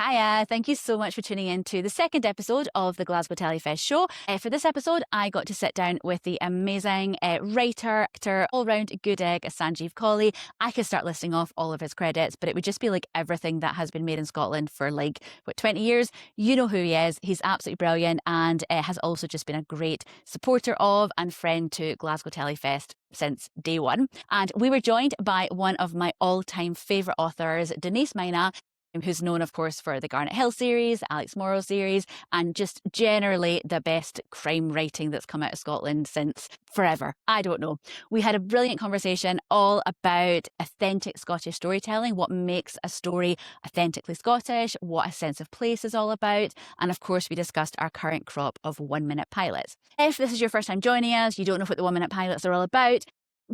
Hiya, thank you so much for tuning in to the second episode of the Glasgow Telefest show. For this episode, I got to sit down with the amazing writer, actor, all-round good egg, Sanjeev Kohli. I could start listing off all of his credits, but it would just be like everything that has been made in Scotland for 20 years. You know who he is. He's absolutely brilliant and has also just been a great supporter of and friend to Glasgow Telefest since day one. And we were joined by one of my all-time favourite authors, Denise Mina, who's known, of course, for the Garnet Hill series, Alex Morrow series, and just generally the best crime writing that's come out of Scotland since forever. I don't know. We had a brilliant conversation all about authentic Scottish storytelling, what makes a story authentically Scottish, what a sense of place is all about, and of course we discussed our current crop of 1-minute pilots. If this is your first time joining us, you don't know what the 1-minute pilots are all about,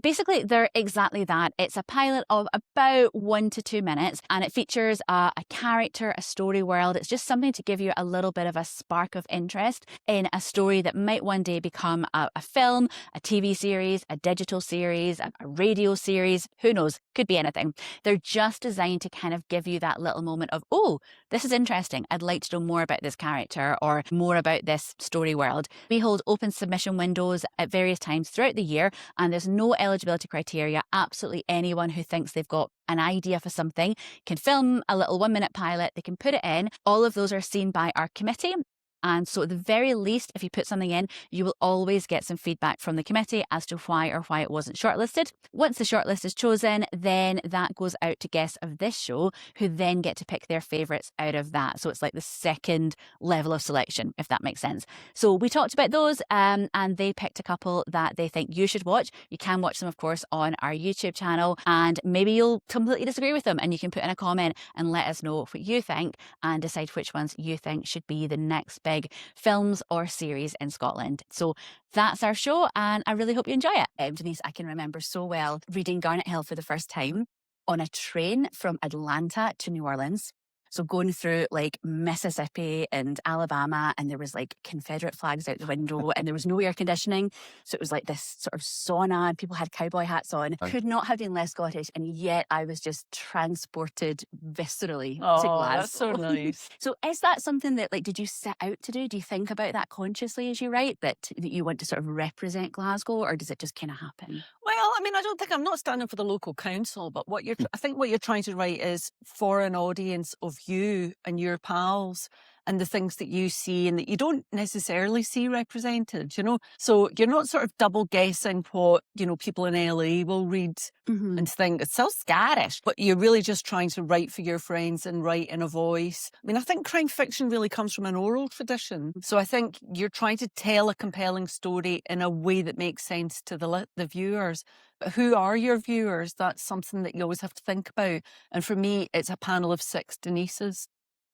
basically, they're exactly that. It's a pilot of about 1 to 2 minutes, and it features a character, a story world. It's just something to give you a little bit of a spark of interest in a story that might one day become a film, a TV series, a digital series, a radio series. Who knows? Could be anything. They're just designed to kind of give you that little moment of, oh, this is interesting. I'd like to know more about this character or more about this story world. We hold open submission windows at various times throughout the year, and there's no eligibility criteria. Absolutely anyone who thinks they've got an idea for something can film a little 1-minute pilot. They can put it in. All of those are seen by our committee. And so at the very least, if you put something in, you will always get some feedback from the committee as to why it wasn't shortlisted. Once the shortlist is chosen, then that goes out to guests of this show who then get to pick their favourites out of that. So it's like the second level of selection, if that makes sense. So we talked about those and they picked a couple that they think you should watch. You can watch them, of course, on our YouTube channel, and maybe you'll completely disagree with them and you can put in a comment and let us know what you think and decide which ones you think should be the next big films or series in Scotland. So that's our show, and I really hope you enjoy it. Denise, I can remember so well reading Garnet Hill for the first time on a train from Atlanta to New Orleans. So going through like Mississippi and Alabama, and there was like Confederate flags out the window and there was no air conditioning. So it was like this sort of sauna and people had cowboy hats on. Could not have been less Scottish. And yet I was just transported viscerally to Glasgow. That's so nice. So is that something that did you set out to do? Do you think about that consciously as you write, that you want to sort of represent Glasgow, or does it just kind of happen? Well, I mean, I don't think I'm not standing for the local council, but I think what you're trying to write is for an audience of you and your pals and the things that you see and that you don't necessarily see represented, So you're not sort of double guessing what, people in LA will read and think it's so Scottish, but you're really just trying to write for your friends and write in a voice. I mean, I think crime fiction really comes from an oral tradition. So I think you're trying to tell a compelling story in a way that makes sense to the viewers. But who are your viewers? That's something that you always have to think about. And for me, it's a panel of 6 Denises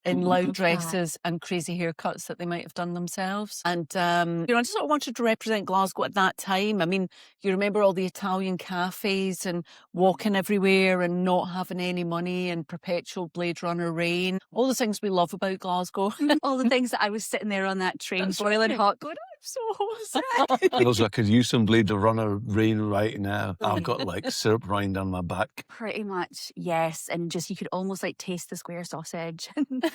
in loud dresses and crazy haircuts that they might have done themselves. And, I just sort of wanted to represent Glasgow at that time. I mean, you remember all the Italian cafes and walking everywhere and not having any money and perpetual Blade Runner rain. All the things we love about Glasgow. All the things that I was sitting there on that train, boiling hot, going, I'm so homesick. Feels like I could use some Blade Runner rain right now. I've got like syrup running down my back. Pretty much, yes. And just you could almost taste the square sausage.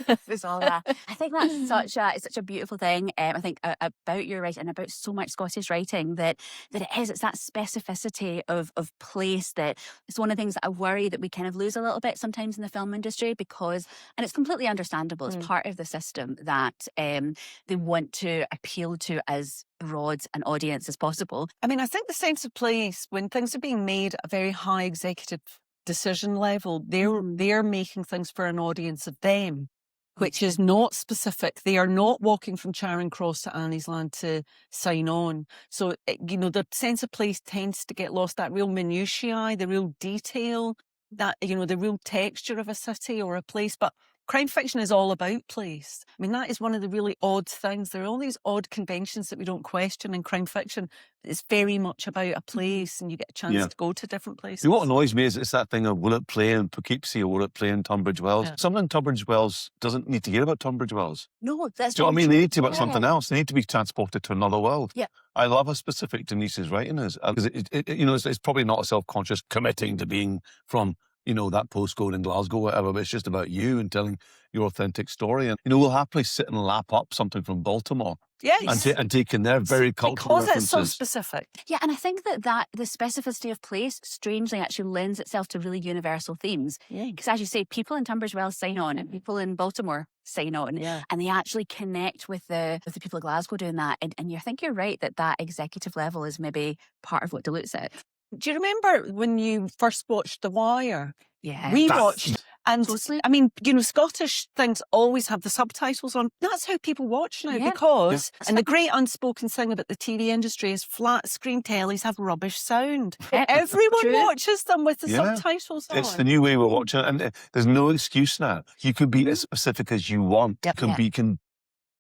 It was all that. I think that's it's such a beautiful thing. I think about your writing and about so much Scottish writing that it's that specificity of place that it's one of the things that I worry that we kind of lose a little bit sometimes in the film industry because, and it's completely understandable, it's part of the system that they want to appeal to as broad an audience as possible. I mean, I think the sense of place, when things are being made at a very high executive decision level, they're making things for an audience of them, which is not specific. They are not walking from Charing Cross to Annie's Land to sign on. So, the sense of place tends to get lost, that real minutiae, the real detail, that, the real texture of a city or a place. But crime fiction is all about place. I mean, that is one of the really odd things. There are all these odd conventions that we don't question in crime fiction. It's very much about a place and you get a chance to go to different places. What annoys me is it's that thing of will it play in Poughkeepsie or will it play in Tunbridge Wells? Yeah. Someone in Tunbridge Wells doesn't need to hear about Tunbridge Wells. No, that's Do you know what I mean? They need to about something else. They need to be transported to another world. Yeah. I love how specific Denise's writing is. Because it's probably not a self-conscious committing to being from you know, that postcode in Glasgow, whatever, but it's just about you and telling your authentic story. And, you know, we'll happily sit and lap up something from Baltimore Yes. and take in their very cultural Because it's so references. specific. Yeah, and I think that the specificity of place strangely actually lends itself to really universal themes. Yeah. Because as you say, people in Tunbridge Wells sign on and people in Baltimore sign on. Yeah. And they actually connect with the people of Glasgow doing that. And I think you're right that executive level is maybe part of what dilutes it. Do you remember when you first watched The Wire? Yeah. We watched, and Totally. I mean, you know, Scottish things always have the subtitles on. That's how people watch now, Yeah. because, and the great unspoken thing about the TV industry is flat screen tellies have rubbish sound. Yeah, Everyone true. watches them with the Yeah. subtitles on. It's the new way we're watching it, and there's no excuse now. You can be as specific as you want. Yep. You can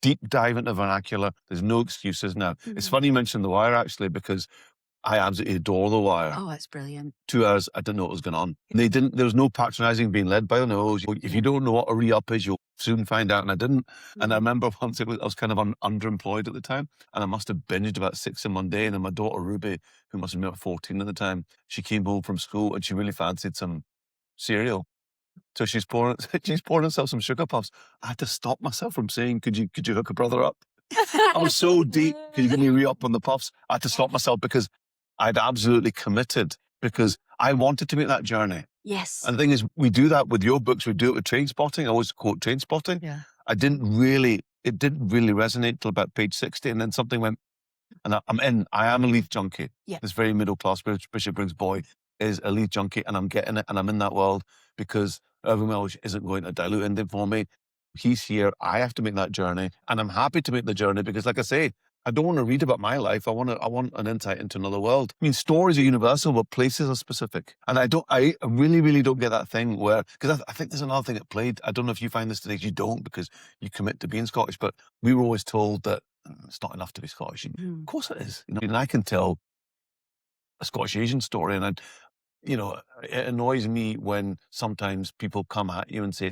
deep dive into vernacular. There's no excuses now. It's funny you mentioned The Wire, actually, because I absolutely adore The Wire. Oh, it's brilliant. 2 hours, I didn't know what was going on. There was no patronising being led by the nose. If you don't know what a re-up is, you'll soon find out, and I didn't. And I remember once I was kind of underemployed at the time, and I must have binged about 6 in one day, and then my daughter Ruby, who must have been about 14 at the time, she came home from school and she really fancied some cereal. So she's pouring herself some sugar puffs. I had to stop myself from saying, could you hook a brother up? I was so deep. Could you give me a re-up on the puffs? I had to stop myself because I'd absolutely committed, because I wanted to make that journey. Yes. And the thing is, we do that with your books. We do it with Train Spotting. I always quote Train Spotting. Yeah. It didn't really resonate till about page 60. And then something went, and I am a Leith junkie. Yeah. This very middle class Bishop Briggs boy is a Leith junkie, and I'm getting it, and I'm in that world because Irving Welsh isn't going to dilute anything for me. He's here. I have to make that journey, and I'm happy to make the journey because, like I say, I don't want to read about my life. I want an insight into another world. I mean, stories are universal, but places are specific. And I really, really don't get that thing where, because I think there's another thing at play. I don't know if you find this today. You don't, because you commit to being Scottish, but we were always told that it's not enough to be Scottish. Of course it is. You know, and I can tell a Scottish Asian story, and it annoys me when sometimes people come at you and say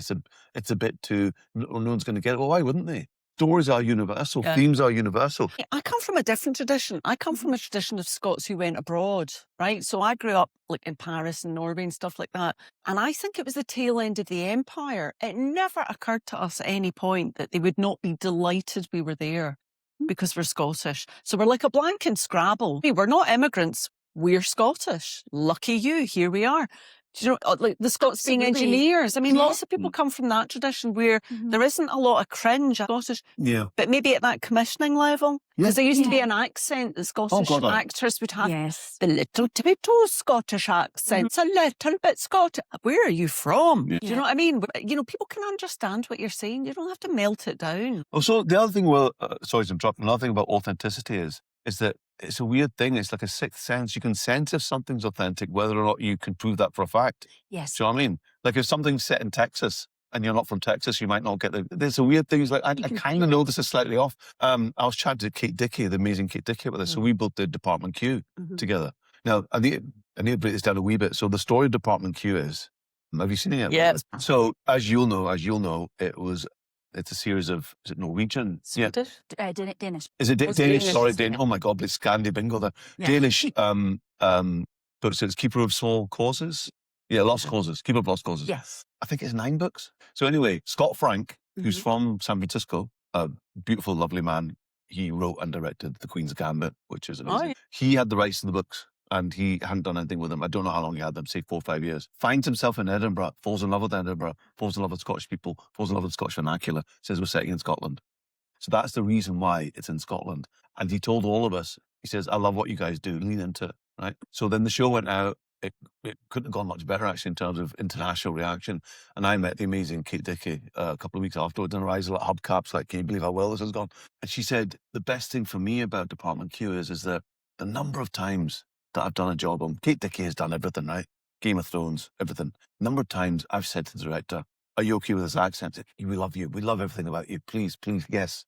it's a bit too, no one's going to get it. Well, why wouldn't they? Stories are universal. Yeah. Themes are universal. I come from a different tradition. I come from a tradition of Scots who went abroad, right? So I grew up like in Paris and Norway and stuff like that. And I think it was the tail end of the empire. It never occurred to us at any point that they would not be delighted we were there because we're Scottish. So we're like a blank in Scrabble. We're not immigrants. We're Scottish. Lucky you. Here we are. Do you know, like the Scots being Absolutely. engineers? I mean, Yeah. lots of people come from that tradition where there isn't a lot of cringe Scottish, Yeah. but maybe at that commissioning level. Because there used to be an accent. The Scottish God, actors would have Yes. the little tiptoe Scottish accent. It's a little bit Scottish. Where are you from? Yeah. Do you know what I mean? You know, people can understand what you're saying. You don't have to melt it down. Also, the other thing, sorry to interrupt, another thing about authenticity is that it's a weird thing. It's like a sixth sense. You can sense if something's authentic, whether or not you can prove that for a fact. Yes. Do you know what I mean? Like if something's set in Texas and you're not from Texas, you might not get there's a weird thing. It's like, I kind of know this is slightly off. I was chatting to Kate Dickey, the amazing Kate Dickey, about this. So we both did Department Q together. Now, I need to break this down a wee bit. So the story of Department Q is, have you seen it yet? Yes. So as you'll know, it's a series of, is it Norwegian? Swedish? Danish. Is it It's Danish? Danish. Sorry, Danish. Oh my God, it's Scandi bingo there. Yeah. Danish, but it's Keeper of Small Causes. Yeah, Lost Causes. Keeper of Lost Causes. Yes. I think it's 9 books. So anyway, Scott Frank, who's from San Francisco, a beautiful, lovely man. He wrote and directed The Queen's Gambit, which is amazing. Oh, yeah. He had the rights to the books, and he hadn't done anything with them. I don't know how long he had them, say 4 or 5 years. Finds himself in Edinburgh, falls in love with Edinburgh, falls in love with Scottish people, falls in love with Scottish vernacular, says we're setting in Scotland. So that's the reason why it's in Scotland. And he told all of us, he says, I love what you guys do, lean into it, right? So then the show went out. It couldn't have gone much better, actually, in terms of international reaction. And I met the amazing Kate Dickey a couple of weeks afterwards in Arrival at Hubcaps, like, can you believe how well this has gone? And she said, the best thing for me about Department Q is that the number of times that I've done a job on, Kate Dickey has done everything, right? Game of Thrones, everything. Number of times I've said to the director, are you okay with this accent? We love you. We love everything about you. Please, yes.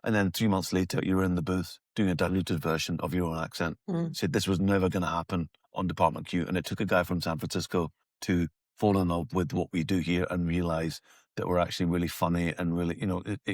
And then 3 months later, you're in the booth doing a diluted version of your own accent. Said this was never going to happen on Department Q. And it took a guy from San Francisco to fall in love with what we do here and realize that we're actually really funny and really,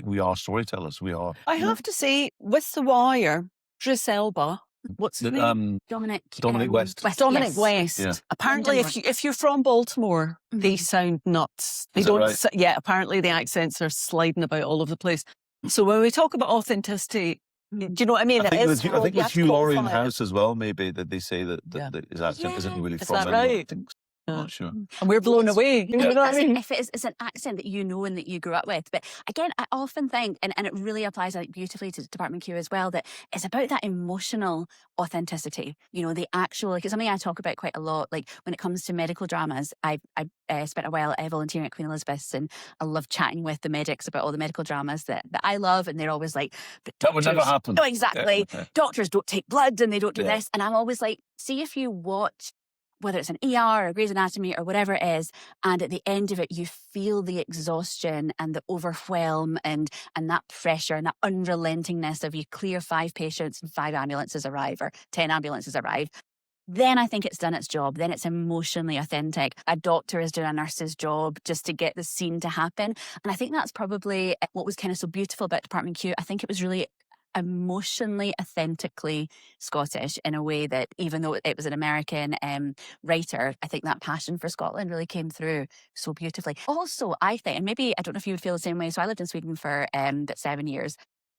we are storytellers. We are. I have to say, with The Wire, Idris Elba What's his name? Dominic West. Dominic yes. West. Yeah. Apparently, if you're from Baltimore, they sound nuts. They Is that don't. right? Yeah. Apparently, the accents are sliding about all over the place. So when we talk about authenticity, do you know what I mean? I think with, you with have to Hugh Laurie in qualify it. house as well, maybe, that they say that his accent isn't really Is from that anywhere. I right? think so. I'm not sure. And we're blown away. You know what I mean? If it's an accent that you know and that you grew up with. But again, I often think, and it really applies like beautifully to Department Q as well, that it's about that emotional authenticity. You know, the actual, like it's something I talk about quite a lot. Like when it comes to medical dramas, I spent a while volunteering at Queen Elizabeth's, and I love chatting with the medics about all the medical dramas that I love, and they're always like, but That would never happen. No, exactly. Yeah. Doctors don't take blood and they don't do Yeah. this. And I'm always like, see if you watch, whether it's an ER or Grey's Anatomy or whatever it is, and at the end of it, you feel the exhaustion and the overwhelm and that pressure and that unrelentingness of you clear 5 patients and 5 ambulances arrive or 10 ambulances arrive. Then I think it's done its job. Then it's emotionally authentic. A doctor is doing a nurse's job just to get the scene to happen. And I think that's probably what was kind of so beautiful about Department Q. I think it was really emotionally, authentically Scottish in a way that even though it was an American writer, I think that passion for Scotland really came through so beautifully. Also, I think, and maybe I don't know if you would feel the same way, so I lived in Sweden for about 7 years.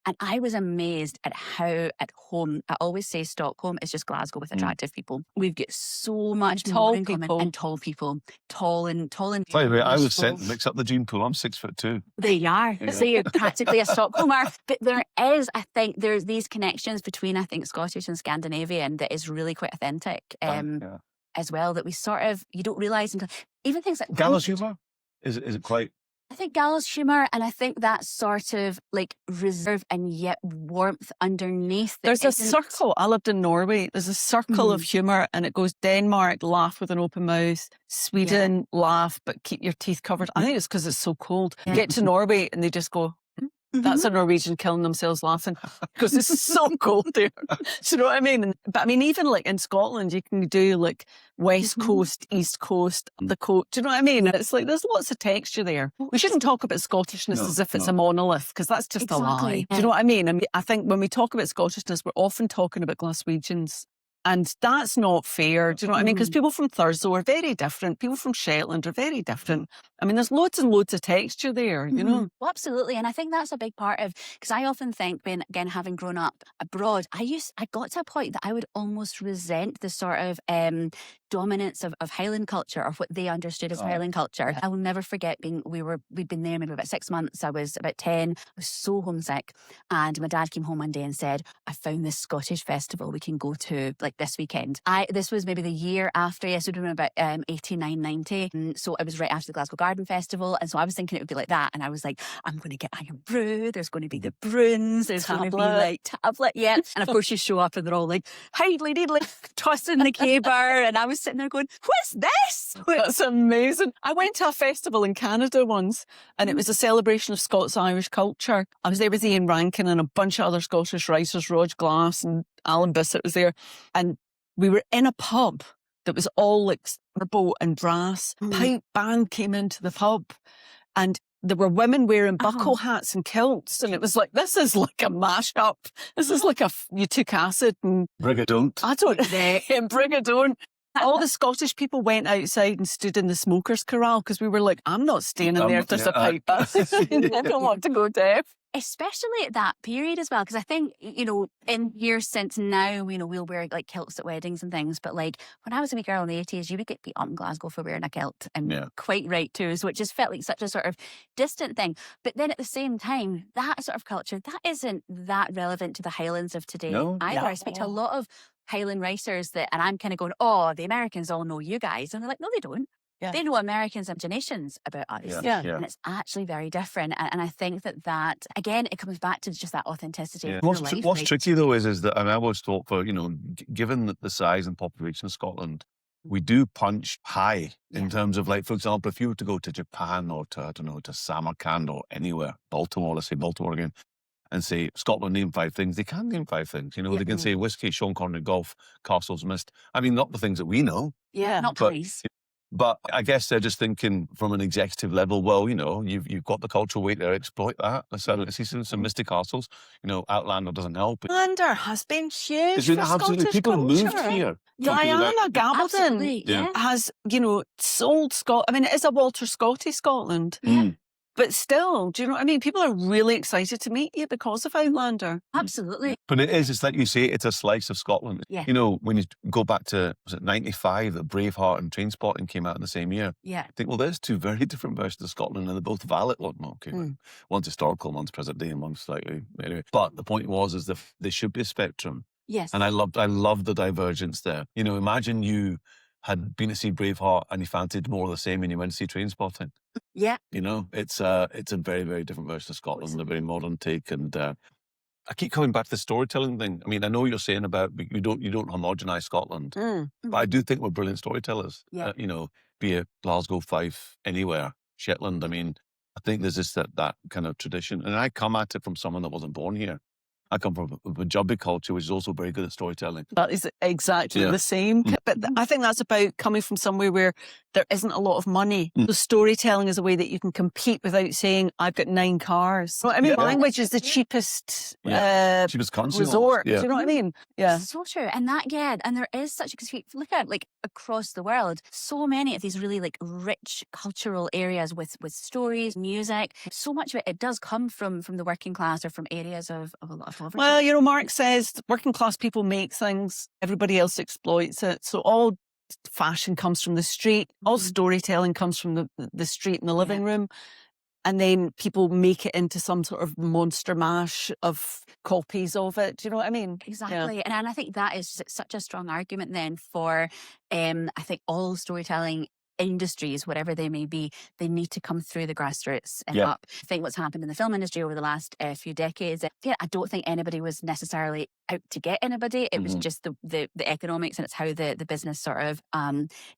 And I was amazed at how at home, I always say Stockholm is just Glasgow with attractive people. We've got so much Tall more in common. people. And tall people. Tall and By the way, I was beautiful. sent to mix up the gene pool. I'm 6'2". There you are. Yeah. So you're practically a Stockholmer. But there is, I think, there's these connections between, I think, Scottish and Scandinavian that is really quite authentic as well, that we sort of, you don't realise until, even things like Gallows humour? Is it quite... I think gallows humour, and I think that sort of like reserve and yet warmth underneath. There's a circle. I lived in Norway. There's a circle of humour, and it goes Denmark, laugh with an open mouth. Sweden, laugh, but keep your teeth covered. I think it's because it's so cold. Yeah. Get to Norway, and they just go, that's a Norwegian killing themselves laughing because this is so cold there. Do you know what I mean? But I mean, even like in Scotland, you can do like West Coast, East Coast, the coast. Do you know what I mean? It's like there's lots of texture there. We shouldn't talk about Scottishness as if it's a monolith because that's just a lie. Do you know what I mean? I think when we talk about Scottishness, we're often talking about Glaswegians. And that's not fair. Do you know what I mean? Because people from Thurso are very different. People from Shetland are very different. I mean, there's loads and loads of texture there, you know? Well, absolutely. And I think that's a big part of, because I often think, again, having grown up abroad, I got to a point that I would almost resent the sort of dominance of Highland culture or what they understood as Highland culture. I will never forget we'd been there maybe about 6 months. I was about 10. I was so homesick. And my dad came home one day and said, I found this Scottish festival we can go to like this weekend. This was maybe the year after, yes, it would have been about 89, 90. And so it was right after the Glasgow Garden Festival. And so I was thinking it would be like that. And I was like, I'm going to get Iron Brew. There's going to be the Bruins. There's going to be like Tablet. Yeah. And of course you show up and they're all like, hidely diddly, tossing the caber. And I was sitting there going, what's this? That's amazing. I went to a festival in Canada once and it was a celebration of Scots-Irish culture. I was there with Ian Rankin and a bunch of other Scottish writers, Rog Glass and Alan Bissett was there. And we were in a pub that was all like turbo and brass. Pipe band came into the pub and there were women wearing buckle hats and kilts. And it was like, this is like a mashup. This is like you took acid and... Brigadont. I don't know. Brigadont. All the Scottish people went outside and stood in the smokers' corral because we were like, I'm not staying in there if there's a pipe band. I don't want to go deaf. Especially at that period as well, because I think, in years since now, we'll wear like kilts at weddings and things. But like when I was a wee girl in the 80s, you would get beat up in Glasgow for wearing a kilt, and quite right too. So it just felt like such a sort of distant thing. But then at the same time, that sort of culture, that isn't that relevant to the Highlands of today either. I speak to a lot of Highland writers and I'm kind of going, oh, the Americans all know you guys. And they're like, no, they don't. Yeah. They know Americans' imaginations about us. Yeah. And it's actually very different. And I think that, again, it comes back to just that authenticity. Yeah. Of What's tricky, though, is that, and I always thought given the size and population of Scotland, we do punch high in terms of, like, for example, if you were to go to Japan or to, I don't know, to Samarkand or anywhere, Baltimore, let's say Baltimore again, and say, Scotland, name 5 things, they can name 5 things. They can say whiskey, Sean Connery, golf, castles, mist. I mean, not the things that we know. Yeah, not but, Paris. But I guess they're just thinking from an executive level, well, you've got the cultural weight there, exploit that. Let's see some Mystic Castles. Outlander doesn't help. Outlander has been huge It's been for absolutely, Scottish people culture. moved here. Diana Gabaldon Absolutely, yeah. has, sold Scotland. I mean, it is a Walter Scotty Scotland. But still, do you know what I mean? People are really excited to meet you because of Outlander. Absolutely. But it's like you say, it's a slice of Scotland. Yeah. When you go back to, was it 95, that Braveheart and Trainspotting came out in the same year? Yeah. I think, well, there's two very different versions of Scotland, and they're both valid. One's historical, one's present day, and one's slightly... Anyway, but the point is that there should be a spectrum. Yes. And I loved the divergence there. Imagine you had been to see Braveheart and you fancied more of the same and you went to see Trainspotting. Yeah. It's a very, very different version of Scotland, a very modern take. And I keep coming back to the storytelling thing. I mean, I know what you're saying about you don't homogenise Scotland, but I do think we're brilliant storytellers. Yeah. Be it Glasgow, Fife, anywhere, Shetland. I mean, I think there's just that kind of tradition. And I come at it from someone that wasn't born here. I come from a Punjabi culture, which is also very good at storytelling. That is exactly the same. But I think that's about coming from somewhere where there isn't a lot of money. So storytelling is a way that you can compete without saying, I've got 9 cars. I mean, language is the cheapest cheapest currency resort. Yeah. Do you know what I mean? Yeah. So true. And and there is such, because if you look at across the world, so many of these really rich cultural areas with stories, music, so much of it does come from the working class or from areas of a lot of poverty. Well, Marx says working class people make things, everybody else exploits it. So all fashion comes from the street, all storytelling comes from the street and the living room. And then people make it into some sort of monster mash of copies of it. Do you know what I mean? Exactly. Yeah. And I think that is such a strong argument then for, I think all storytelling industries, whatever they may be, they need to come through the grassroots and up. I think what's happened in the film industry over the last few decades, I don't think anybody was necessarily out to get anybody. It was just the economics, and it's how the business sort of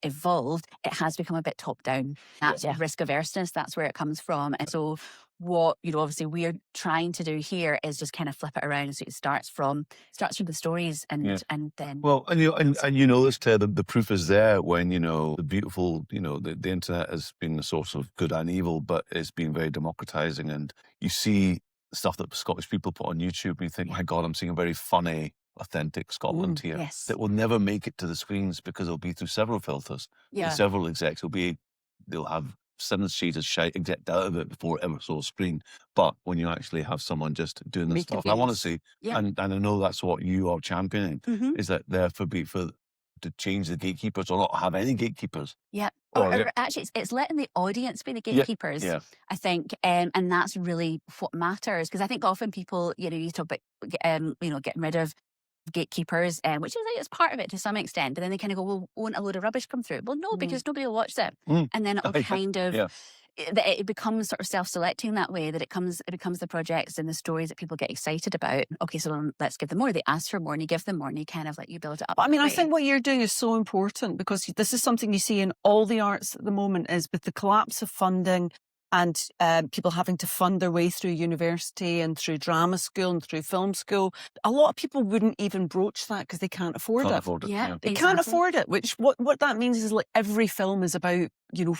evolved. It has become a bit top down. That's risk averseness. That's where it comes from. And so what obviously we're trying to do here is just kind of flip it around. So it starts from the stories and then this, Claire, the proof is there when the beautiful the internet has been the source of good and evil, but it's been very democratizing, and you see stuff that Scottish people put on YouTube and you think, my God, I'm seeing a very funny, authentic Scotland here that will never make it to the screens because it'll be through several filters, several execs. They'll have 7 sheets of shite exec out of it before it ever saw a screen. But when you actually have someone just doing this stuff, I want to see, and I know that's what you are championing, is that there to change the gatekeepers or not have any gatekeepers. Yeah. Or actually, it's letting the audience be the gatekeepers, I think. And that's really what matters. Because I think often people, you talk about, getting rid of gatekeepers, which is part of it to some extent. But then they kind of go, well, won't a load of rubbish come through? Well, no, because nobody will watch it. And then it'll kind of... It becomes sort of self-selecting that way, that it becomes the projects and the stories that people get excited about. Okay, so let's give them more. They ask for more and you give them more and you kind of you build it up. I mean, I think what you're doing is so important because this is something you see in all the arts at the moment, is with the collapse of funding and people having to fund their way through university and through drama school and through film school. A lot of people wouldn't even broach that because they can't afford it. They can't afford it, which what that means is every film is about,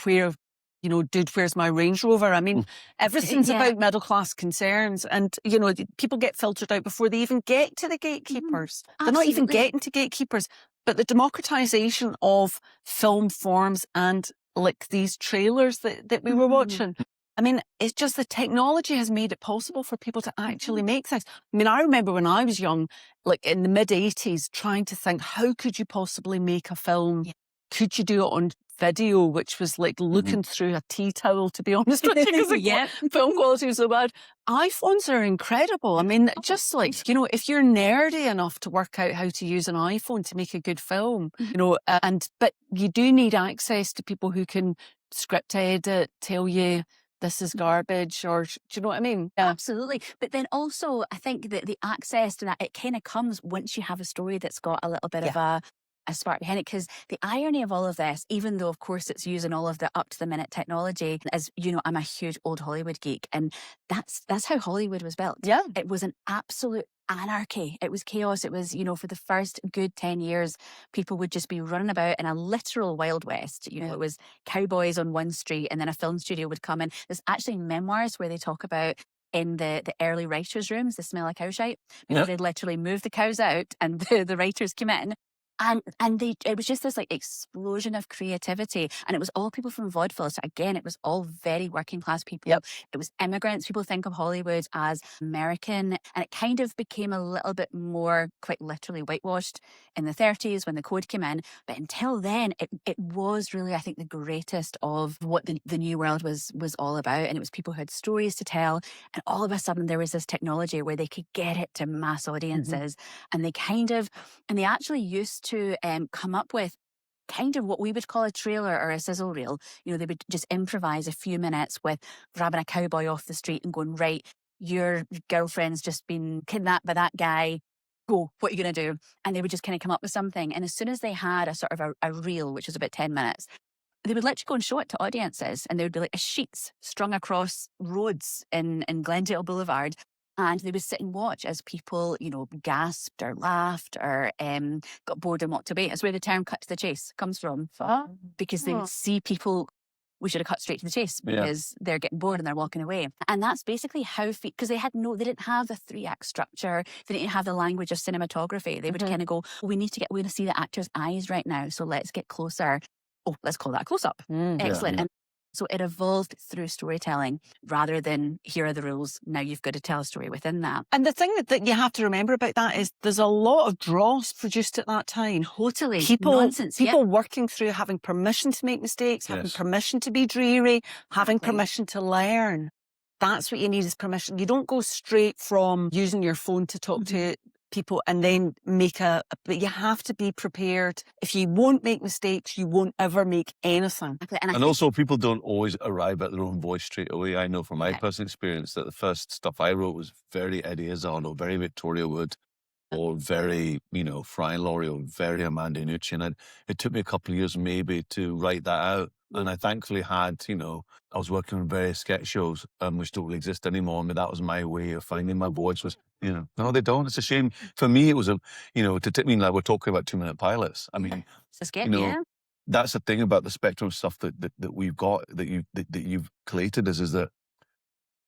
where... dude, where's my Range Rover? I mean, everything's about middle class concerns, and people get filtered out before they even get to the gatekeepers. They're not even getting to gatekeepers. But the democratization of film forms and these trailers that we were watching, I mean, it's just the technology has made it possible for people to actually make things. I mean, I remember when I was young, in the mid-80s, trying to think, how could you possibly make a film? Could you do it on video, which was looking through a tea towel, to be honest with you, because film quality was so bad. iPhones are incredible. I mean, just if you're nerdy enough to work out how to use an iPhone to make a good film, but you do need access to people who can script edit, tell you this is garbage, or do you know what I mean? Yeah. Absolutely. But then also, I think that the access to that, it kind of comes once you have a story that's got a little bit of a spark behind it. Because the irony of all of this, even though of course it's using all of the up to the minute technology, as you know, I'm a huge old Hollywood geek, and that's how Hollywood was built. Yeah. It was an absolute anarchy. It was chaos. It was, you know, for the first good 10 years, people would just be running about in a literal Wild West. You know, it was cowboys on one street and then a film studio would come in. There's actually memoirs where they talk about in the early writers' rooms, the smell of cow shite, because they'd literally move the cows out and the writers came in. And it was just this like explosion of creativity, and it was all people from vaudeville. So again, it was all very working class people. It was immigrants. People think of Hollywood as American, and it kind of became a little bit more quite literally whitewashed in the 30s when the code came in. But until then, it was really, I think, the greatest of what the new world was all about. And it was people who had stories to tell, and all of a sudden there was this technology where they could get it to mass audiences, and they actually used to come up with kind of what we would call a trailer or a sizzle reel. You know, they would just improvise a few minutes with grabbing a cowboy off the street and going, right, your girlfriend's just been kidnapped by that guy. Go, what are you going to do? And they would just kind of come up with something. And as soon as they had a sort of a reel, which was about 10 minutes, they would literally go and show it to audiences, and they would be like sheets strung across roads in Glendale Boulevard. And they would sit and watch as people, you know, gasped or laughed or got bored and walked away. That's where the term cut to the chase comes from. Because they would see people, we should have cut straight to the chase because they're getting bored and they're walking away. And that's basically how, because they didn't have the 3-act structure. They didn't have the language of cinematography. They would kind of go, we need to see the actor's eyes right now. So let's get closer. Oh, let's call that a close-up. Excellent. And so it evolved through storytelling rather than here are the rules. Now you've got to tell a story within that. And the thing that you have to remember about that is there's a lot of dross produced at that time. Totally. People Nonsense. working through having permission to make mistakes, having permission to be dreary, having permission to learn. That's what you need is permission. You don't go straight from using your phone to talk to people and then but you have to be prepared. If you won't make mistakes, you won't ever make anything. And also people don't always arrive at their own voice straight away. I know from my personal experience that the first stuff I wrote was very Eddie Izzard or very Victoria Wood or very, you know, Fry Laurie or very Amanda Nucci. And it took me a couple of years maybe to write that out. And I thankfully had, you know, I was working on various sketch shows, which don't really exist anymore. I mean, that was my way of finding my voice was, you know, no, they don't. It's a shame. For me, it was like we're talking about 2-minute pilots. I mean, it's a sketch, you know, that's the thing about the spectrum of stuff that we've got, that you've collated is that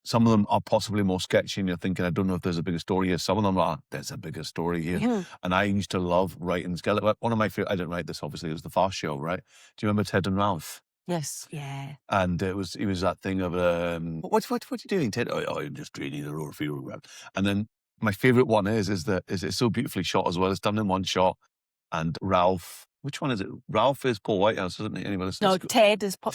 some of them are possibly more sketchy and you're thinking, I don't know if there's a bigger story here. Some of them are, there's a bigger story here. And I used to love writing skeleton. One of my favorite, I didn't write this obviously, it was The Fast Show, right? Do you remember Ted and Ralph? Yes. Yeah. And it was that thing of, what are you doing, Ted? Oh, I'm just training the road for you. And then my favorite one is it's so beautifully shot as well. It's done in one shot. And Ralph, which one is it? Ralph is Paul Whitehouse, isn't he? Anybody No, Ted is Paul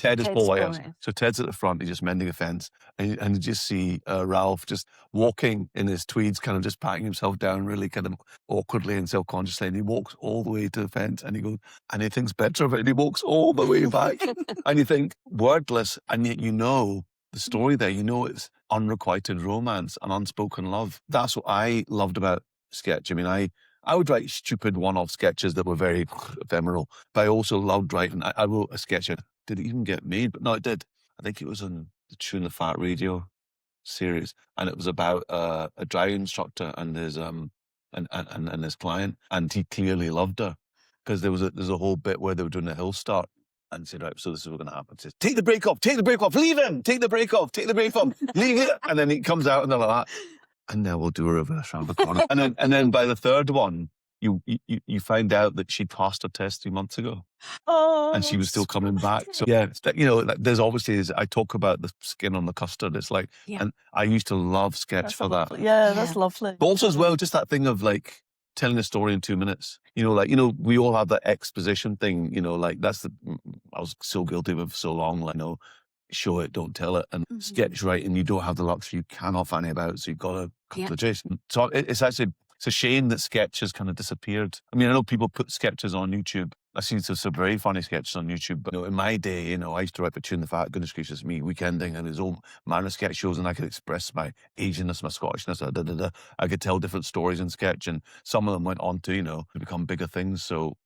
Whitehouse. So Ted's at the front, he's just mending a fence. And you just see Ralph just walking in his tweeds, kind of just patting himself down really kind of awkwardly and self-consciously. And he walks all the way to the fence and he goes, and he thinks better of it. And he walks all the way back. And you think, wordless, and yet you know the story there. You know it's unrequited romance and unspoken love. That's what I loved about sketch. I mean, I would write stupid one-off sketches that were very ephemeral, but I also loved writing. I wrote a sketch. Did it even get made? But no, it did. I think it was on the Tune the Fat Radio series, and it was about a driving instructor and his and his client, and he clearly loved her because there's a whole bit where they were doing a hill start. And he said, right, so this is what's going to happen. He says, take the brake off, leave him, take the brake off, leave it. And then he comes out and they're like that. And now we'll do a reverse round the corner. and then by the third one, you find out that she passed her test 3 months ago. Oh. And she was still coming back. So yeah, you know, like, there's obviously, I talk about the skin on the custard. It's like, and I used to love sketch for that. That's lovely. But also as well, just that thing of like telling a story in 2 minutes. You know, like, you know, we all have that exposition thing, you know, like I was so guilty of it for so long, like, you know, show it, don't tell it. And sketch writing, you don't have the luxury, you cannot fanny about, so you've got to cut the chase. So it's a shame that sketch has kind of disappeared. I mean, I know people put sketches on YouTube. I've seen some very funny sketches on YouTube, but you know, in my day, you know, I used to write for Tune the Fat, goodness gracious me, Weekending, and his own manner of sketch shows, and I could express my Asianness, my Scottishness, I could tell different stories in sketch, and some of them went on to, you know, become bigger things. So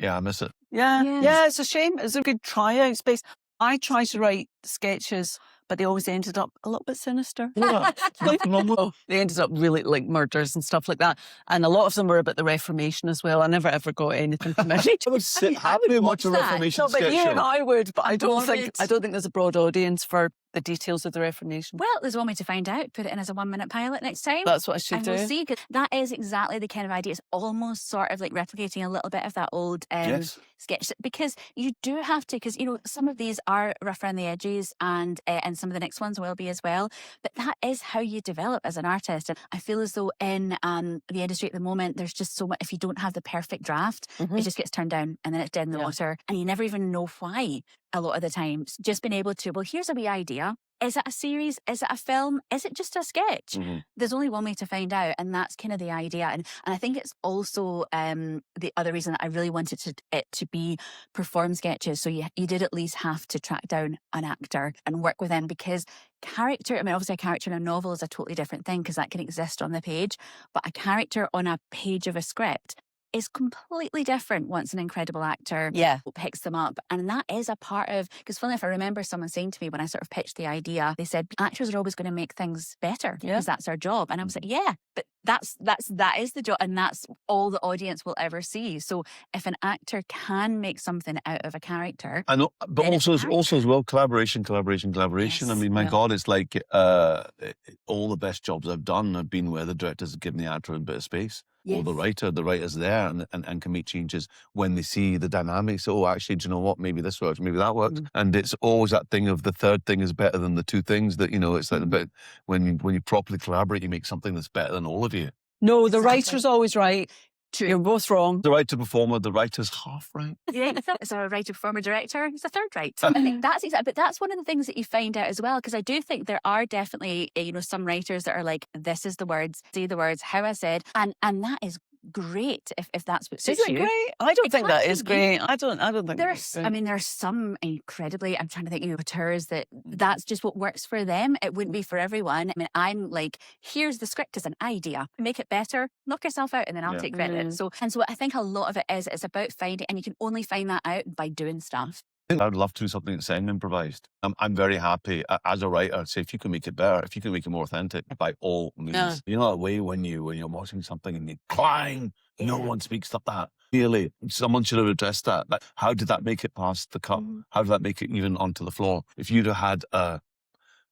Yeah, I miss it. Yeah. Yes. Yeah, it's a shame. It's a good tryout space. I tried to write sketches, but they always ended up a little bit sinister. Nothing wrong with Oh, they ended up really like murders and stuff like that. And a lot of them were about the Reformation as well. I never ever got anything from it. I would sit happy much a that. Reformation No, but sketch you and show. I would, but I don't think Morbid. there's a broad audience for the details of the Reformation. Well, there's one way to find out. Put it in as a 1-minute pilot next time. That's what I should And do. we'll see, because that is exactly the kind of idea. It's almost sort of like replicating a little bit of that old Yes. sketch, because you do have to, because, you know, some of these are rough around the edges, and some of the next ones will be as well. But that is how you develop as an artist. And I feel as though in the industry at the moment, there's just so much, if you don't have the perfect draft, it just gets turned down and then it's dead in the water. And you never even know why a lot of the times. Just being able to, well, here's a wee idea. Is it a series? Is it a film? Is it just a sketch? There's only one way to find out, and that's kind of the idea. And I think it's also the other reason that I really wanted it to be perform sketches. So you did at least have to track down an actor and work with them, because character, I mean, obviously a character in a novel is a totally different thing, because that can exist on the page, but a character on a page of a script is completely different once an incredible actor picks them up. And that is a part of, because funny enough, I remember someone saying to me when I sort of pitched the idea, they said, actors are always going to make things better because that's our job. And I was like, yeah, but that is the job, and that's all the audience will ever see. So if an actor can make something out of a character, I know, but also as well, collaboration. Yes. I mean, my God, it's like all the best jobs I've done have been where the directors have given the actor a bit of space. Or the writer's there and can make changes when they see the dynamics. Oh, actually, do you know what? Maybe this works, maybe that works. And it's always that thing of the third thing is better than the two things, that, you know, it's like a bit, when you properly collaborate, you make something that's better than all of you. No, the writer's always right. True. You're both wrong. The writer performer, the writer's half right. Yeah, it's a writer, performer, director. It's a third right. I think that's exactly, but that's one of the things that you find out as well, because I do think there are definitely, you know, some writers that are like, this is the words, say the words, how I said, and that is great if that's what suits Is it you. great? I don't think that is great. I don't think There's, I mean, there's some incredibly, I'm trying to think of auteurs that's just what works for them. It wouldn't be for everyone. I mean, I'm like, here's the script as an idea, make it better, knock yourself out, and then I'll take credit. So I think a lot of it is, it's about finding, and you can only find that out by doing stuff. I would love to do something that's semi-improvised. I'm very happy as a writer. Say, if you can make it better, if you can make it more authentic, by all means. You know that way when you're watching something and you clang, no one speaks like that. Really, someone should have addressed that. Like, how did that make it past the cut? How did that make it even onto the floor? If you'd have had a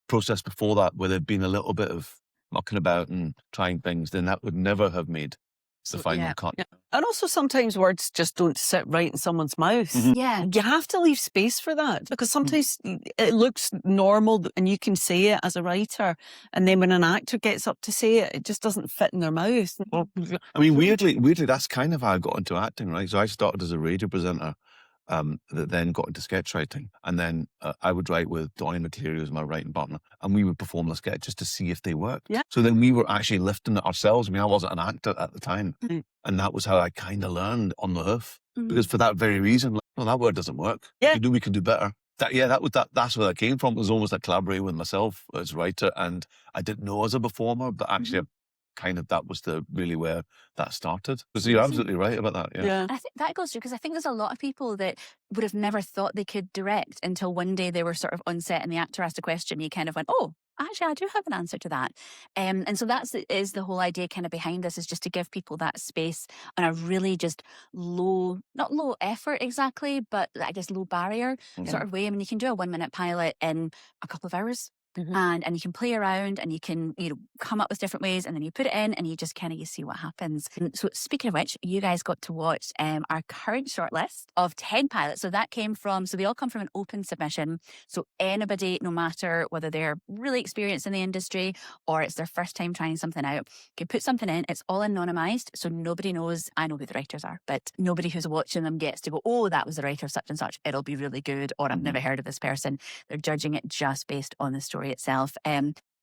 process before that where there'd been a little bit of mucking about and trying things, then that would never have made the final cut. And also sometimes words just don't sit right in someone's mouth. Yeah. You have to leave space for that, because sometimes it looks normal and you can say it as a writer, and then when an actor gets up to say it, it just doesn't fit in their mouth. I mean, weirdly, that's kind of how I got into acting, right? So I started as a radio presenter, that then got into sketch writing, and then I would write with Donnie Material as my writing partner, and we would perform the sketches to see if they worked. Yeah. So then we were actually lifting it ourselves. I mean, I wasn't an actor at the time, and that was how I kind of learned on the hoof, because for that very reason, like, well, that word doesn't work. Yeah. We can do better. That's where that came from. It was almost like collaborating with myself as a writer, and I didn't know as a performer, but actually that was really where that started. So you're absolutely right about that. Yeah. And I think that goes through, because I think there's a lot of people that would have never thought they could direct until one day they were sort of on set and the actor asked a question. You kind of went, oh, actually, I do have an answer to that. And so is the whole idea kind of behind this, is just to give people that space on a really just not low effort exactly, but I guess low barrier sort of way. I mean, you can do a 1-minute pilot in a couple of hours. And you can play around, and you can come up with different ways, and then you put it in, and you just kind of see what happens. And so speaking of which, you guys got to watch our current shortlist of 10 pilots. So that came from, they all come from an open submission. So anybody, no matter whether they're really experienced in the industry or it's their first time trying something out, can put something in. It's all anonymized, so nobody knows. I know who the writers are, but nobody who's watching them gets to go, oh, that was the writer of such and such, it'll be really good, or I've never heard of this person. They're judging it just based on the story itself.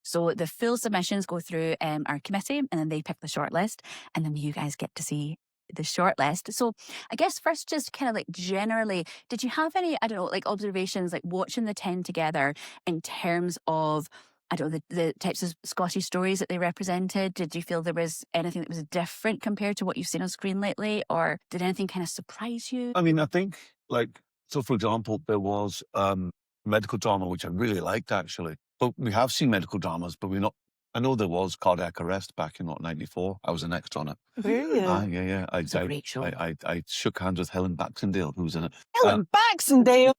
So the full submissions go through our committee, and then they pick the shortlist, and then you guys get to see the shortlist. So I guess first, just kind of like generally, did you have any, I don't know, like observations, like watching the 10 together in terms of I don't know, the types of Scottish stories that they represented? Did you feel there was anything that was different compared to what you've seen on screen lately? Or did anything kind of surprise you? I mean, I think, so for example, there was medical drama, which I really liked, actually. But we have seen medical dramas, but we're not. I know there was Cardiac Arrest back in, 94. I was an extra on it. Were you? Yeah. It's a great show. I shook hands with Helen Baxendale, who was in it. Helen Baxendale.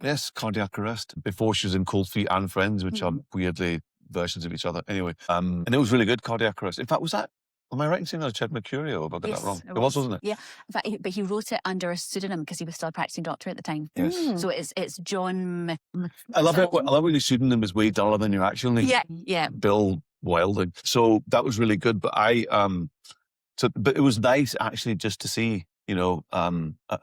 Yes, Cardiac Arrest. Before she was in Cold Feet and Friends, which are weirdly versions of each other. Anyway, and it was really good, Cardiac Arrest. In fact, was that, am I right in saying that was Ched Mercurio? Have I got that wrong? It was, wasn't it? Yeah. In fact, but he wrote it under a pseudonym because he was still a practicing doctor at the time. Yes. So it's John... I love it. I love when your pseudonym is way duller than your actual name. Yeah. Bill Wilding. So that was really good. But but it was nice actually just to see, a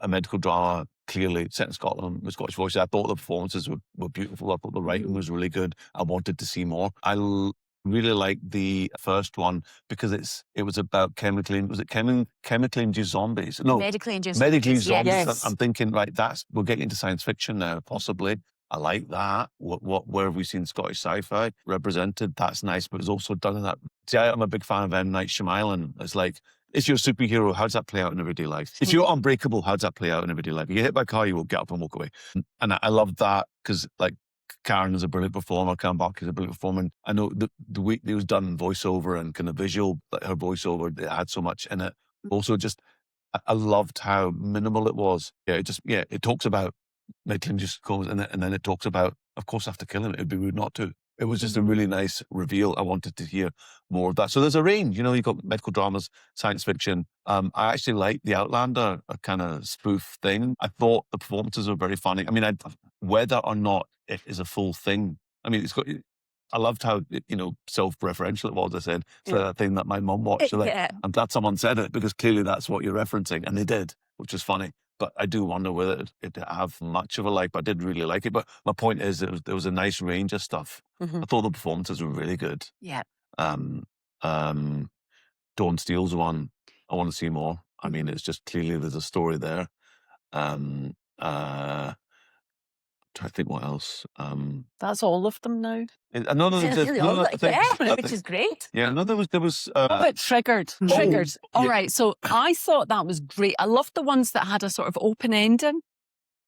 medical drama clearly set in Scotland with Scottish voices. I thought the performances were beautiful. I thought the writing was really good. I wanted to see more. I really liked the first one because it was about chemically induced zombies. No, medically induced zombies. Yes. I'm thinking, right, we're getting into science fiction now, possibly. I like that. Where have we seen Scottish sci-fi represented? That's nice, but it's also done in that. See, I'm a big fan of M. Night Shyamalan. It's like, if you're a superhero, how does that play out in everyday life? If you're unbreakable, how does that play out in everyday life? If you get hit by a car, you will get up and walk away. And I love that because, Karen is a brilliant performer. Karen Barker is a brilliant performer. And I know the way it was done voiceover and kind of visual, her voiceover, it had so much in it. Also, just I loved how minimal it was. It talks about medically induced comas, and then it talks about, of course, after killing it, it'd be rude not to. It was just a really nice reveal. I wanted to hear more of that. So there's a range, you've got medical dramas, science fiction. I actually liked the Outlander, a kind of spoof thing. I thought the performances were very funny. I mean, whether or not it is a full thing. I mean, I loved how, self-referential it was. I said, it's a thing that my mum watched. So I'm glad someone said it because clearly that's what you're referencing. And they did, which is funny. But I do wonder whether it have much of a like. But I did really like it. But my point is, there was a nice range of stuff. I thought the performances were really good. Yeah. Dawn Steele's one, I want to see more. I mean, it's just clearly there's a story there. Trying to think what else. That's all of them now. Which is great. Yeah, no, there was. What about Triggered? All right, so I thought that was great. I loved the ones that had a sort of open ending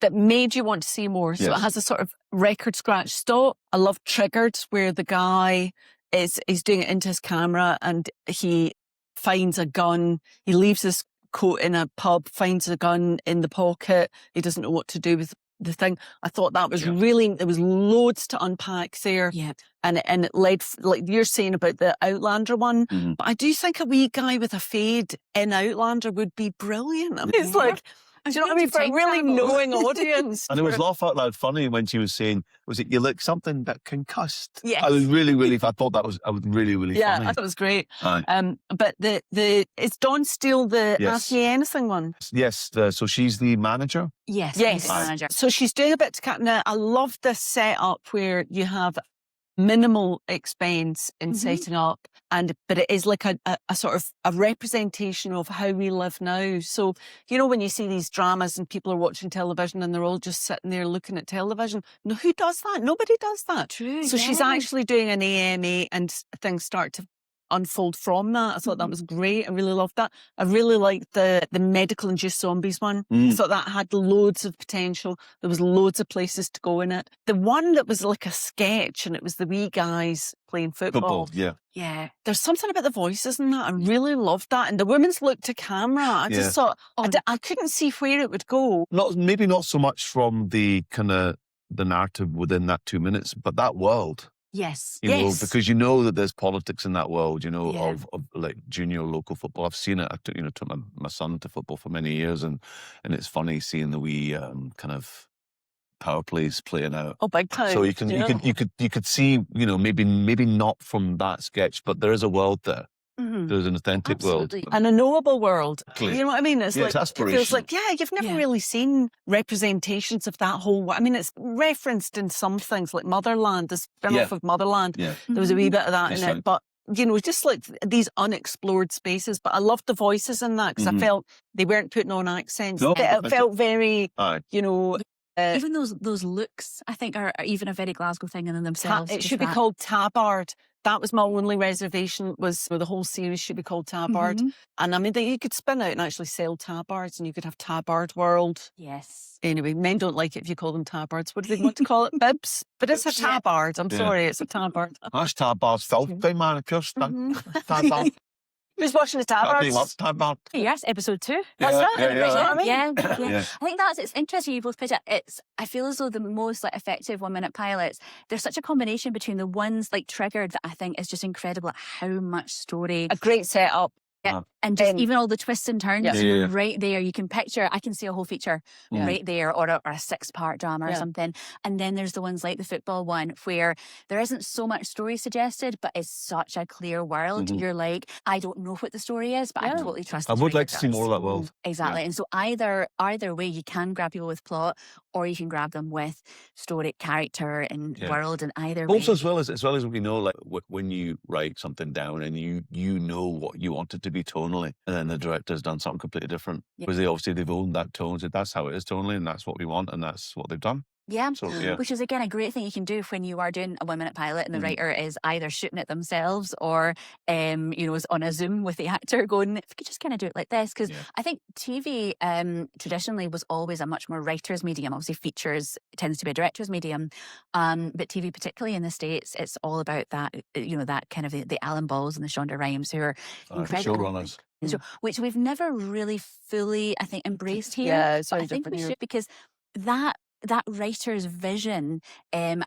that made you want to see more. So it has a sort of record scratch stop. I love Triggered, where the guy is doing it into his camera and he finds a gun. He leaves his coat in a pub, finds a gun in the pocket. He doesn't know what to do with the thing. I thought that was really, there was loads to unpack there. Yeah. And it led, like you're saying about the Outlander one, but I do think a wee guy with a fade in Outlander would be brilliant. I mean, it's like, do you know what I mean? For a really knowing audience. And it was laugh out loud funny when she was saying, you look something that concussed? Yes. I was really, I thought that was really funny. Yeah, I thought it was great. But is Dawn Steele the Ask Me Anything one? Yes, so she's the manager? Yes. Manager. So she's doing a bit to cat. Now, I love this setup where you have minimal expense in setting up, but it is like a sort of a representation of how we live now. So, when you see these dramas and people are watching television and they're all just sitting there looking at television, no, who does that? Nobody does that. True. So she's actually doing an AMA and things start to unfold from that. I thought that was great. I really loved that. I really liked the medical induced zombies one. I thought that had loads of potential. There was loads of places to go in it. The one that was like a sketch and it was the wee guys playing football. Yeah. There's something about the voices in that. I really loved that. And the women's look to camera. I just thought, I couldn't see where it would go. Maybe not so much from the kind of the narrative within that 2 minutes, but that world. Yes. Because that there's politics in that world, of like junior local football. I've seen it. I took my son to football for many years, and it's funny seeing the wee kind of power plays playing out. Oh, big time. So you could see, maybe not from that sketch, but there is a world there. There's an authentic world. And a knowable world. You know what I mean? It's it's it feels like, you've never really seen representations of that whole... I mean, it's referenced in some things like Motherland, the spin-off of Motherland. Yeah. There was a wee bit of that in it. But, just like these unexplored spaces. But I loved the voices in that because I felt they weren't putting on accents. No, it felt very, Even those looks, I think, are even a very Glasgow thing in themselves. It should be called tabard. That was my only reservation, was the whole series should be called tabard. Mm-hmm. And I mean, you could spin out and actually sell tabards, and you could have tabard world. Yes. Anyway, men don't like it if you call them tabards. What do they want to call it? Bibs? But it's a tabard. I'm sorry, it's a tabard. That's tabard's filthy, man. If you're stuck, tabard. Who's watching the tabards? Tabard. Yes, episode 2. What's that? Yeah, You know what I mean? Yeah. I think it's interesting you both pitch it. I feel as though the most effective 1 minute pilots, there's such a combination between the ones triggered that I think is just incredible at how much story. A great setup. Yeah. And just even all the twists and turns, right there, you can picture, I can see a whole feature right there, or a 6-part drama or something. And then there's the ones like the football one where there isn't so much story suggested, but it's such a clear world. You're like, I don't know what the story is, but I totally trust I the would story like to see more of that world. Exactly. And so either way, you can grab people with plot, or you can grab them with story, character, and world, and either way. Also, as well as we know, when you write something down and you know what you want it to be tonally, and then the director's done something completely different, because they've owned that tone, said that's how it is tonally, and that's what we want, and that's what they've done. Yeah. So, Which is, again, a great thing you can do when you are doing a 1 minute pilot and the writer is either shooting it themselves or, is on a Zoom with the actor going, if you could just kind of do it like this. Because I think TV traditionally was always a much more writer's medium. Obviously, features tends to be a director's medium. But TV, particularly in the States, it's all about that, that kind of the Alan Balls and the Shonda Rhimes, who are incredible showrunners. Which we've never really fully, I think, embraced here. Yeah, it's I think we should, because that writer's vision and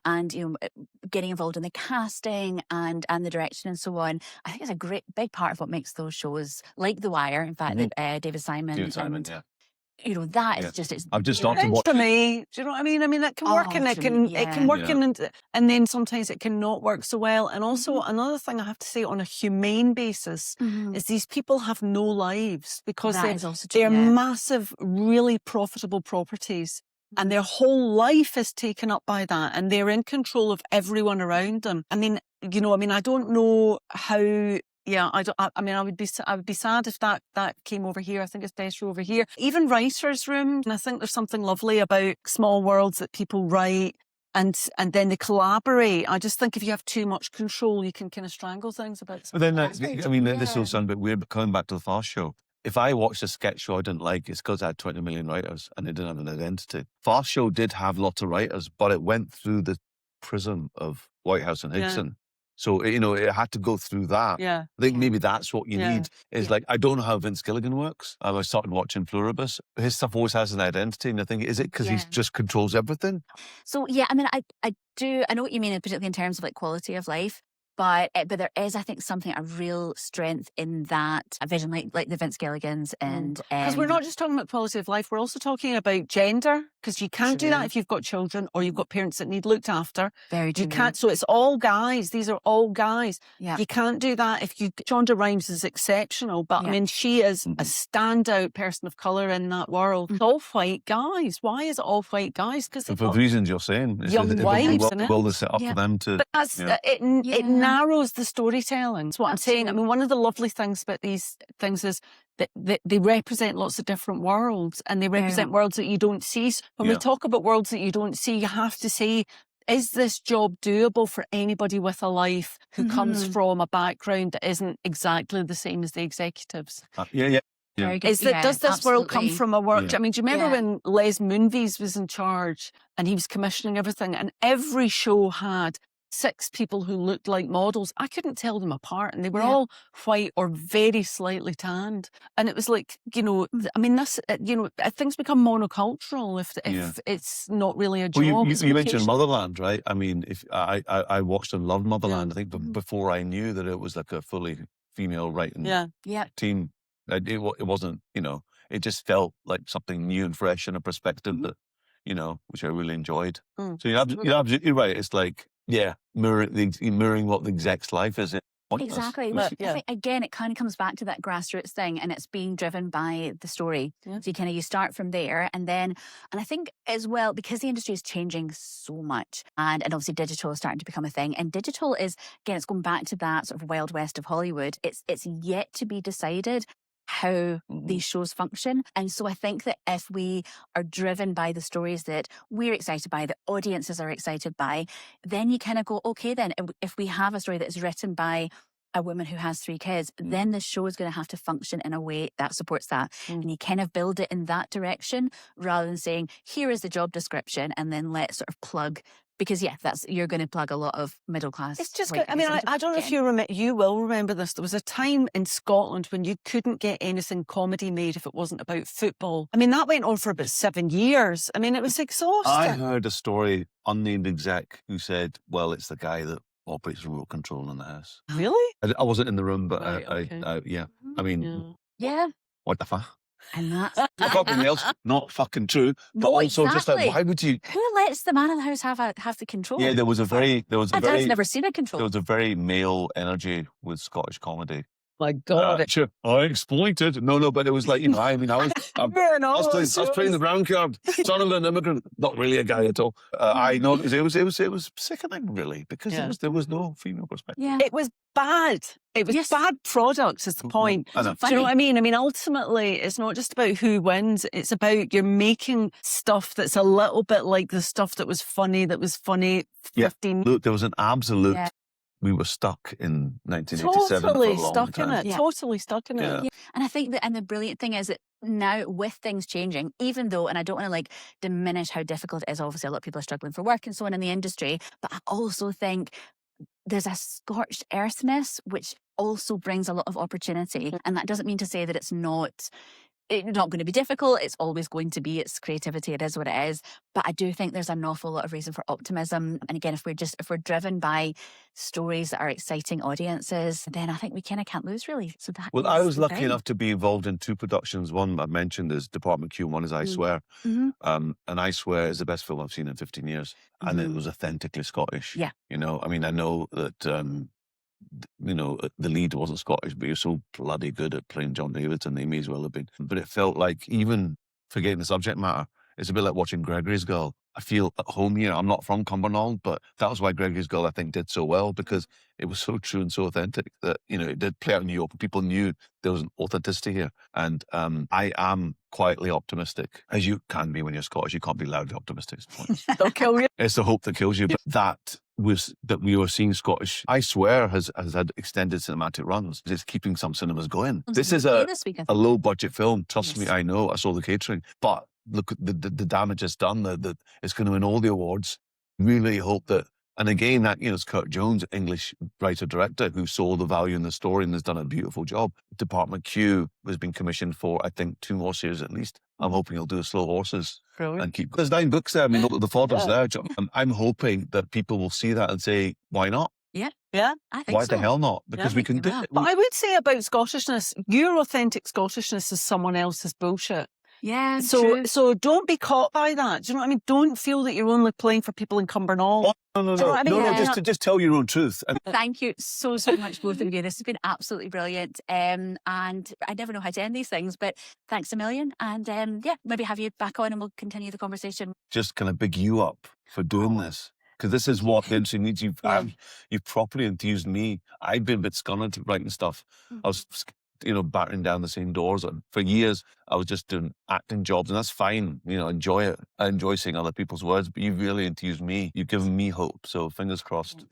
getting involved in the casting and the direction and so on, I think is a great big part of what makes those shows like The Wire. In fact, David Simon. That is just it's. I've just started watching. For me, do you know what I mean? I mean, it can work and it can work and then sometimes it can not work so well. And also another thing I have to say on a humane basis is these people have no lives, because they're massive, really profitable properties. And their whole life is taken up by that, and they're in control of everyone around them. I mean, I don't know how. Yeah, I would be sad if that came over here. I think it's best over here. Even writers' room, and I think there's something lovely about small worlds that people write, and then they collaborate. I just think if you have too much control, you can kind of strangle things about. But then, this will sound a bit weird, but coming back to the Fast Show. If I watched a sketch show I didn't like, it's because I had 20 million writers and they didn't have an identity. Fast Show did have lots of writers, but it went through the prism of Whitehouse and Hickson. So, it had to go through that. Yeah. I think maybe that's what you need. Is I don't know how Vince Gilligan works. I started watching Pluribus. His stuff always has an identity. And I think, is it because he just controls everything? So, I mean, I know what you mean, particularly in terms of quality of life. But there is, I think, a real strength in that vision, like the Vince Gilligans. And because we're not just talking about quality of life, we're also talking about gender, because you can't do that if you've got children or you've got parents that need looked after. Very true. You can't. So it's all guys. These are all guys. Yeah. You can't do that. Shonda Rhimes is exceptional, but I mean, she is a standout person of colour in that world. It's all white guys. Why is it all white guys? Because for the reasons you're saying, young wives, well, set up for them to. But that's it narrows the storytelling. That's what I'm saying. I mean, one of the lovely things about these things is that they represent lots of different worlds, and they represent worlds that you don't see. So when we talk about worlds that you don't see, you have to say, is this job doable for anybody with a life who comes from a background that isn't exactly the same as the executives? Does this world come from a work? I mean, do you remember when Les Moonves was in charge and he was commissioning everything, and every show had 6 people who looked like models? I couldn't tell them apart, and they were all white or very slightly tanned. And it was like, I mean, this, things become monocultural if it's not really a job. Well, you mentioned Motherland, right? I mean, if I watched and loved Motherland, I think before I knew that it was like a fully female writing team. It wasn't, it just felt like something new and fresh and a perspective that, which I really enjoyed. So you're absolutely right. It's like, mirroring what the exec's life is. Exactly. But I think, again, it kind of comes back to that grassroots thing, and it's being driven by the story. So you start from there, and I think as well, because the industry is changing so much, and obviously digital is starting to become a thing, and digital is, again, it's going back to that sort of Wild West of Hollywood. It's yet to be decided how these shows function. And so I think that if we are driven by the stories that we're excited by, the audiences are excited by, then you kind of go, okay, then if we have a story that is written by a woman who has 3 kids, then the show is going to have to function in a way that supports that. And you kind of build it in that direction rather than saying, here is the job description and then let's sort of plug. Because you're going to plug a lot of middle class. It's just, white I mean, guys I don't know if you will remember this. There was a time in Scotland when you couldn't get anything comedy made if it wasn't about football. I mean, that went on for about 7 years. I mean, it was exhausting. I heard a story, unnamed exec, who said, well, it's the guy that operates remote control in the house. Really? I wasn't in the room, but Right, okay. yeah. I mean, Yeah. what the fuck? And that's Something else, not fucking true. But No, also just like, exactly. why would you? Who lets the man in the house have the control? Yeah, there was a very, I've never seen a control. there was a very male energy with Scottish comedy. My God. Sure, I exploited. No, but it was like, I was playing the ground card, son of an immigrant, not really a guy at all. I know it was sickening, really, because there was no female perspective. Yeah. It was bad. It was bad products is the point. I know. Do you know what I mean? I mean, ultimately, it's not just about who wins. It's about you're making stuff that's a little bit like the stuff that was funny 15 Look, there was an absolute... We were stuck in 1987 Totally for a long stuck time. in it. Yeah. Totally stuck in it. Yeah. Yeah. And I think and the brilliant thing is that now with things changing, even though, and I don't want to diminish how difficult it is, obviously a lot of people are struggling for work and so on in the industry, but I also think there's a scorched earthness which also brings a lot of opportunity. And that doesn't mean to say that it's not going to be difficult. It's always going to be. It's creativity. It is what it is. But I do think there's an awful lot of reason for optimism. And again, if we're driven by stories that are exciting audiences, then I think we kind of can't lose, really. So that. Well, I was lucky enough to be involved in 2 productions. One I mentioned is Department Q, one is I Swear. And I Swear is the best film I've seen in 15 years. And it was authentically Scottish. Yeah. I mean, I know that the lead wasn't Scottish, but you're so bloody good at playing John Davidson, they may as well have been. But it felt like, even forgetting the subject matter, it's a bit like watching Gregory's Girl. I feel at home here. I'm not from Cumbernauld, but that was why Gregory's Girl, I think, did so well, because it was so true and so authentic that, it did play out in New York. People knew there was an authenticity here. And I am quietly optimistic, as you can be when you're Scottish. You can't be loudly optimistic. They'll kill you. It's the hope that kills you. But that we were seeing Scottish. I Swear has had extended cinematic runs. It's keeping some cinemas going. This is a low budget film. Trust me, I know. I saw the catering. But look, the damage it's done. It's going to win all the awards. Really hope that. And again, that it's Kurt Jones, English writer-director, who saw the value in the story and has done a beautiful job. Department Q has been commissioned for, I think, 2 more series at least. I'm hoping he'll do Slow Horses. Brilliant. And keep. There's 9 books there. I mean, the fodder's there. I'm hoping that people will see that and say, why not? Yeah. Yeah. I think Why the hell not? Because we can do it. But I would say about Scottishness, your authentic Scottishness is someone else's bullshit. Yeah, so don't be caught by that. Do you know what I mean? Don't feel that you're only playing for people in Cumbernauld. Oh, no. Do you know what I mean? Just tell your own truth. Thank you so much, both of you. This has been absolutely brilliant. And I never know how to end these things, but thanks a million. And maybe have you back on and we'll continue the conversation. Just kind of big you up for doing this. Because this is what the industry needs. You've properly enthused me. I've been a bit scunnered writing stuff. I was battering down the same doors. And for years, I was just doing acting jobs, and that's fine. Enjoy it. I enjoy seeing other people's words, but you've really enthused me. You've given me hope. So fingers crossed.